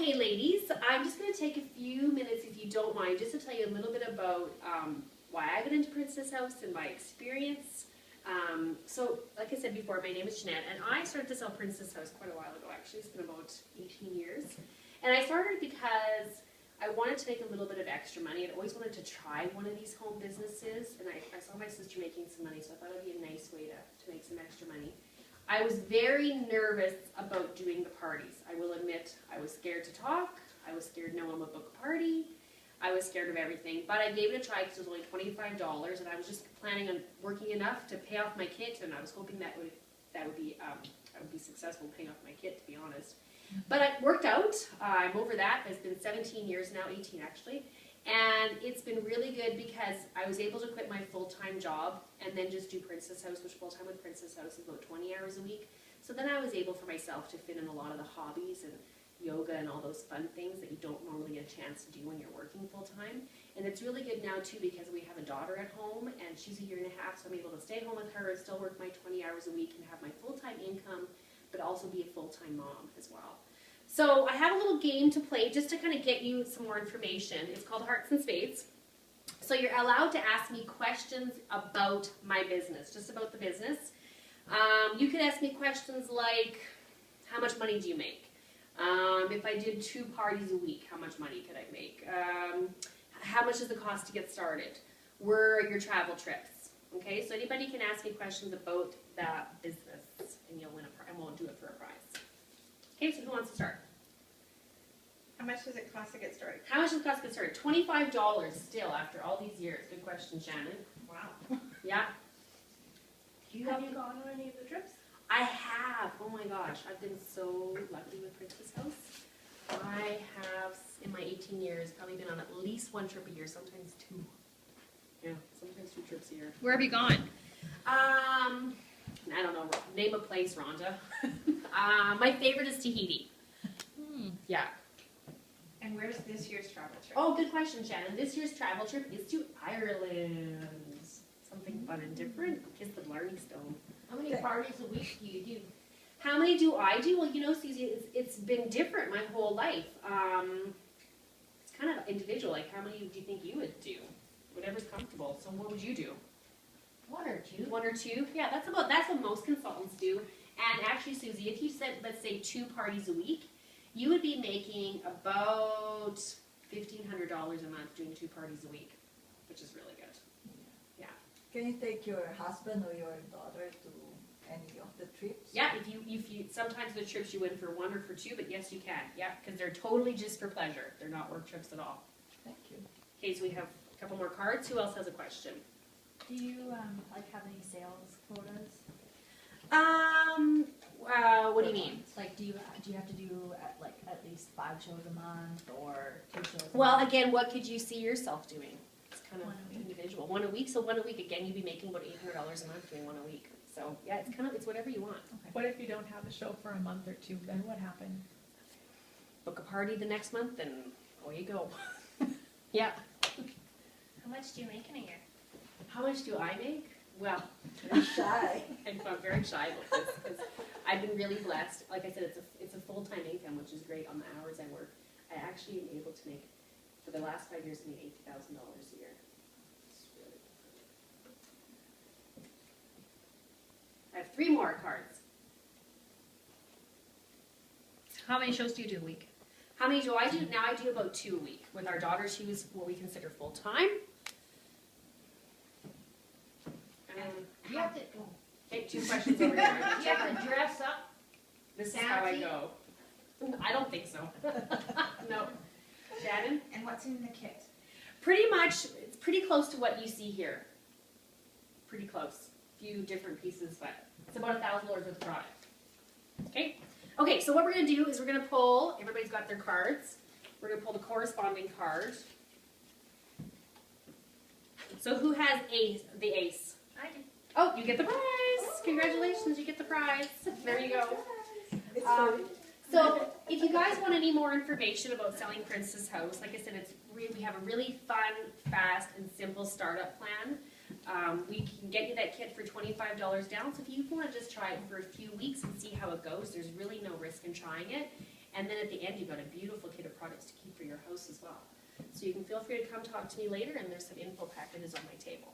Okay, ladies, I'm just going to take a few minutes, if you don't mind, just to tell you a little bit about why I got into Princess House and my experience. So, like I said before, my name is Jeanette, and I started to sell Princess House quite a while ago, actually. It's been about 18 years. And I started because I wanted to make a little bit of extra money. I'd always wanted to try one of these home businesses, and I saw my sister making some money, so I thought it would be a nice way to make some extra money. I was very nervous about doing the parties. I will admit I was scared to talk. I was scared no one would book a party. I was scared of everything, but I gave it a try because it was only $25, and I was just planning on working enough to pay off my kit, and I was hoping that I would be successful paying off my kit, to be honest. But it worked out. I'm over that. It's been 17 years now, 18 actually. And it's been really good because I was able to quit my full-time job and then just do Princess House, which full-time with Princess House is about 20 hours a week. So then I was able for myself to fit in a lot of the hobbies and yoga and all those fun things that you don't normally get a chance to do when you're working full-time. And it's really good now too because we have a daughter at home and she's a year and a half, so I'm able to stay home with her and still work my 20 hours a week and have my full-time income, but also be a full-time mom as well. So I have a little game to play just to kind of get you some more information. It's called Hearts and Spades. So you're allowed to ask me questions about my business, just about the business. You could ask me questions like, how much money do you make? If I did 2 parties a week, how much money could I make? How much does it cost to get started? Where are your travel trips? Okay, so anybody can ask me questions about that business, and you'll win a prize, and we'll do it for a prize. Okay, so who wants to start? How much does it cost to get started? How much does it cost to get started? $25 still after all these years. Good question, Shannon. Wow. Yeah. Have you gone on any of the trips? I have. Oh my gosh, I've been so lucky with Princess House. I have, in my 18 years, probably been on at least 1 trip a year, sometimes 2. Yeah, sometimes 2 trips a year. Where have you gone? I don't know. Name a place, Rhonda. My favorite is Tahiti. Yeah. And where's this year's travel trip? Oh, good question, Shannon. This year's travel trip is to Ireland. Something fun and different. Kiss the Blarney Stone. How many parties a week do you do? How many do I do? Well, you know, Susie, it's been different my whole life. It's kind of individual. Like, how many do you think you would do? Whatever's comfortable. So what would you do? 1 or 2. 1 or 2? Yeah, that's what most consultants do. And actually, Susie, if you said, let's say 2 parties a week, you would be making about $1,500 a month doing 2 parties a week, which is really good. Yeah. Can you take your husband or your daughter to any of the trips? Yeah, if you sometimes the trips you win for 1 or for 2, but yes, you can. Yeah, because they're totally just for pleasure. They're not work trips at all. Thank you. Okay, so we have a couple more cards. Who else has a question? Do you have any sales quotas? What do you mean? Like, do you have to do at least 5 shows a month or 2 shows? Well, again, what could you see yourself doing? It's kind of individual. 1 a week. So 1 a week. Again, you'd be making about $800 a month doing 1 a week. So yeah, it's whatever you want. Okay. What if you don't have a show for a month or 2? Then what happens? Book a party the next month, and away you go. Yeah. How much do you make in a year? How much do I make? Well, Very shy. I'm very shy about this because I've been really blessed. Like I said, it's a full-time income, which is great on the hours I work. I actually am able to make, for the last 5 years, I made $80,000 a year. It's really good. I have 3 more cards. How many shows do you do a week? How many do I do? Now I do about 2 a week. With our daughter, she was what we consider full-time. You have to. Okay, 2 questions over here. You have to dress up. This is how I go. I don't think so. No. Shannon? And what's in the kit? Pretty much, it's pretty close to what you see here. Pretty close. A few different pieces, but it's about $1,000 worth of product. Okay? Okay, so what we're going to do is we're going to pull, everybody's got their cards. We're going to pull the corresponding card. So who has the ace? I do. Oh, you get the prize. Congratulations, you get the prize. There you go. So if you guys want any more information about selling Princess House, like I said, we have a really fun, fast, and simple startup plan. We can get you that kit for $25 down. So if you want to just try it for a few weeks and see how it goes, there's really no risk in trying it. And then at the end, you've got a beautiful kit of products to keep for your house as well. So you can feel free to come talk to me later, and there's some info packages on my table.